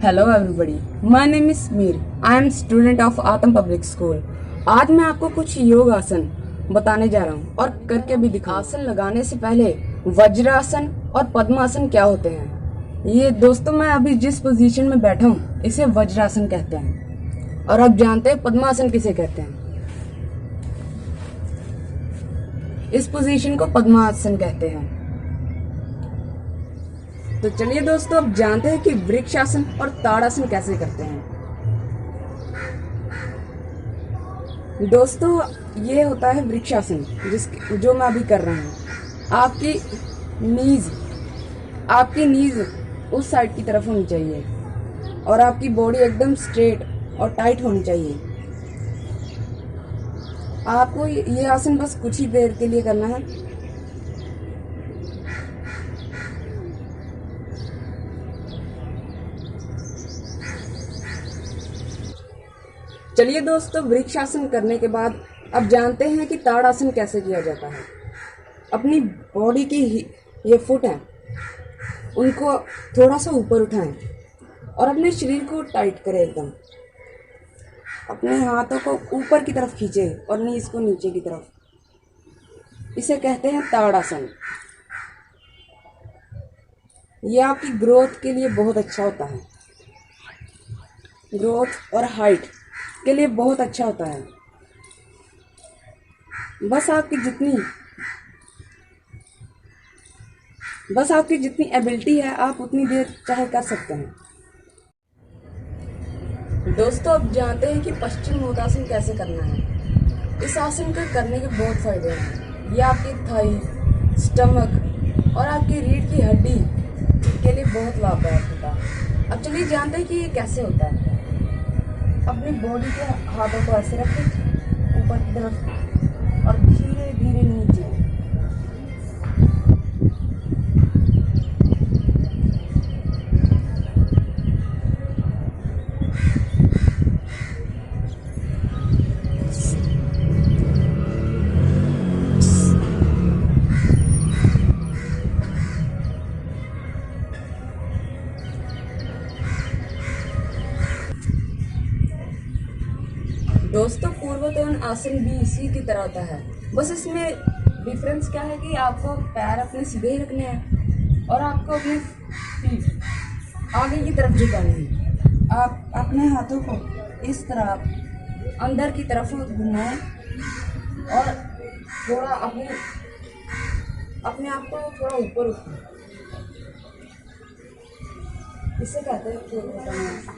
Hello everybody, my name is Mir. I am student of Atam public school. आज मैं आपको कुछ योग आसन बताने जा रहा हूँ और करके भी दिखा। आसन लगाने से पहले वज्रासन और पद्मासन क्या होते हैं, ये दोस्तों मैं अभी जिस पोजीशन में बैठा हूँ इसे वज्रासन कहते हैं। और आप जानते हैं पद्मासन किसे कहते हैं? इस पोजीशन को पद्मासन कहते हैं। तो चलिए दोस्तों, अब जानते हैं कि वृक्षासन और ताड़ासन कैसे करते हैं। दोस्तों, ये होता है वृक्षासन, जो मैं अभी कर रहा हूँ। आपकी नीज उस साइड की तरफ होनी चाहिए और आपकी बॉडी एकदम स्ट्रेट और टाइट होनी चाहिए। आपको ये आसन बस कुछ ही देर के लिए करना है। चलिए दोस्तों, वृक्षासन करने के बाद अब जानते हैं कि ताड़ासन कैसे किया जाता है। अपनी बॉडी की ये फुट हैं, उनको थोड़ा सा ऊपर उठाएं और अपने शरीर को टाइट करें एकदम। अपने हाथों को ऊपर की तरफ खींचें और नीज को नीचे की तरफ। इसे कहते हैं ताड़ासन। ये आपकी ग्रोथ के लिए बहुत अच्छा होता है। ग्रोथ और हाइट के लिए बहुत अच्छा होता है। बस आपकी जितनी एबिलिटी है आप उतनी देर चाहे कर सकते हैं। दोस्तों, अब जानते हैं कि पश्चिमोत्तासन कैसे करना है। इस आसन को करने के बहुत फायदे हैं। ये आपकी थाई, स्टमक और आपकी रीढ़ की हड्डी के लिए बहुत लाभदायक होता है। अब चलिए जानते हैं कि ये कैसे होता है। अपनी बॉडी के हाथों को ऐसे रखें ऊपर की तरफ और धीरे धीरे नीचे। दोस्तों, पूर्वोत्तान आसन भी इसी की तरह होता है। बस इसमें डिफरेंस क्या है कि आपको पैर अपने सीधे ही रखने हैं और आपको अपने फीट आगे की तरफ झुकाने हैं। आप अपने हाथों को इस तरह अंदर की तरफ घुमाएं और थोड़ा अपने आप को थोड़ा ऊपर उठाएं। इसे कहते हैं पूर्वोत्तान आसन।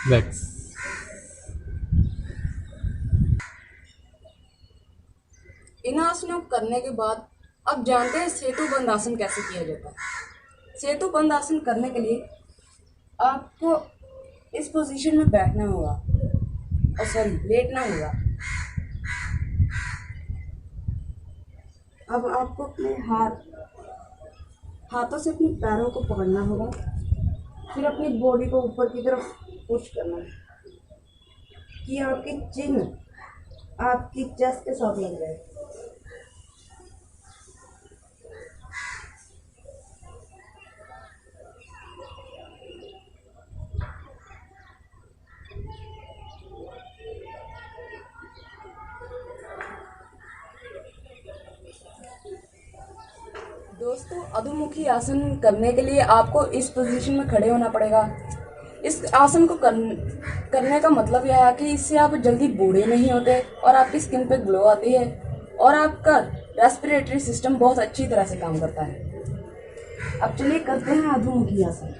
Vex. इन आसनों को करने के बाद अब जानते हैं सेतु बंद आसन कैसे किया जाता है। सेतु बंद आसन करने के लिए आपको इस पोजीशन में बैठना होगा और लेटना होगा। अब आपको अपने हाथों से अपने पैरों को पकड़ना होगा, फिर अपनी बॉडी को ऊपर की तरफ पुश करना है कि आपकी चिन आपकी चेस्ट के साथ लग जाए। दोस्तों, अधोमुखी आसन करने के लिए आपको इस पोजीशन में खड़े होना पड़ेगा। इस आसन को करने का मतलब यह है कि इससे आप जल्दी बूढ़े नहीं होते और आपकी स्किन पे ग्लो आती है और आपका रेस्पिरेटरी सिस्टम बहुत अच्छी तरह से काम करता है। अब चलिए करते हैं अधोमुखी आसन।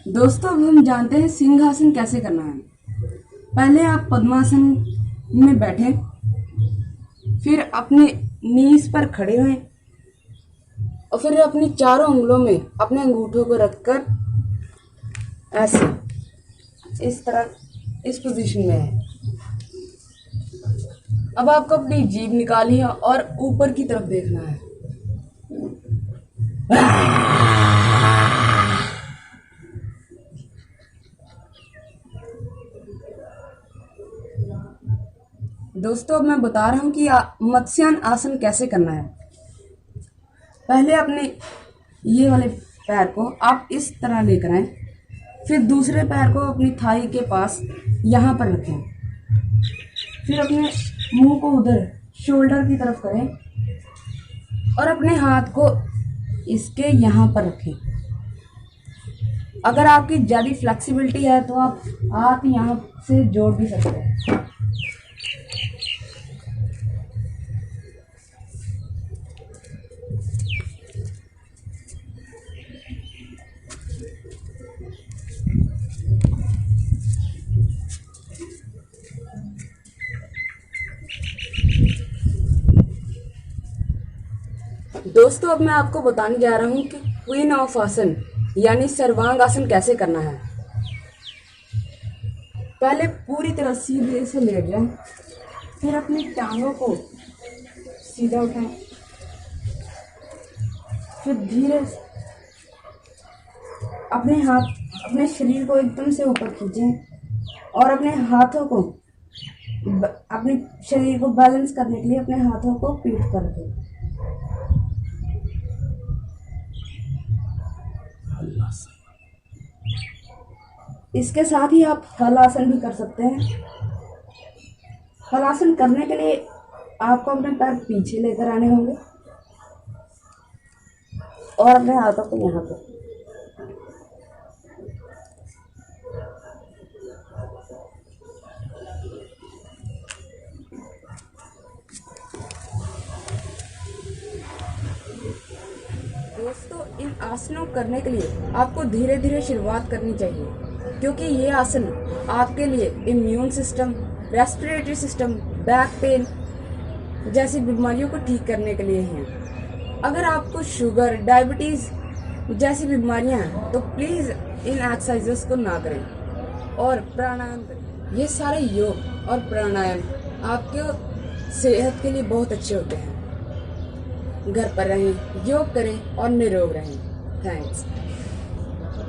दोस्तों, अब हम जानते हैं सिंहासन कैसे करना है। पहले आप पद्मासन में बैठें, फिर अपने नीज पर खड़े हुए और फिर अपनी चारों उंगलों में अपने अंगूठों को रखकर ऐसे इस तरह इस पोजीशन में है। अब आपको अपनी जीभ निकाली है और ऊपर की तरफ देखना है। दोस्तों अब मैं बता रहा हूं कि मत्स्यान आसन कैसे करना है। पहले अपने ये वाले पैर को आप इस तरह लेकर आए, फिर दूसरे पैर को अपनी थाई के पास यहाँ पर रखें, फिर अपने मुंह को उधर शोल्डर की तरफ करें और अपने हाथ को इसके यहाँ पर रखें। अगर आपकी ज़्यादा फ्लेक्सिबिलिटी है तो आप हाथ यहाँ से जोड़ भी सकते हैं। दोस्तों अब मैं आपको बताने जा रहा हूँ कि क्वीन ऑफ आसन यानी सर्वांग आसन कैसे करना है। पहले पूरी तरह सीधे से लेट जाएं, फिर अपनी टांगों को सीधा उठाएं, फिर धीरे अपने शरीर को एकदम से ऊपर खींचें और अपने हाथों को अपने शरीर को बैलेंस करने के लिए अपने हाथों को पीठ पर रखें। इसके साथ ही आप हलासन भी कर सकते हैं। हलासन करने के लिए आपको अपने पैर पीछे लेकर आने होंगे और अपने हाथों को यहाँ पे दोस्तों इन आसनों करने के लिए आपको धीरे धीरे शुरुआत करनी चाहिए, क्योंकि ये आसन आपके लिए immune system, respiratory system, back pain जैसी बीमारियों को ठीक करने के लिए हैं। अगर आपको शुगर, डायबिटीज़ जैसी बीमारियां हैं तो प्लीज़ इन एक्सरसाइजेस को ना करें और प्राणायाम करें। ये सारे योग और प्राणायाम आपके सेहत के लिए बहुत अच्छे होते हैं। घर पर रहें, योग करें और निरोग रहें। थैंक्स।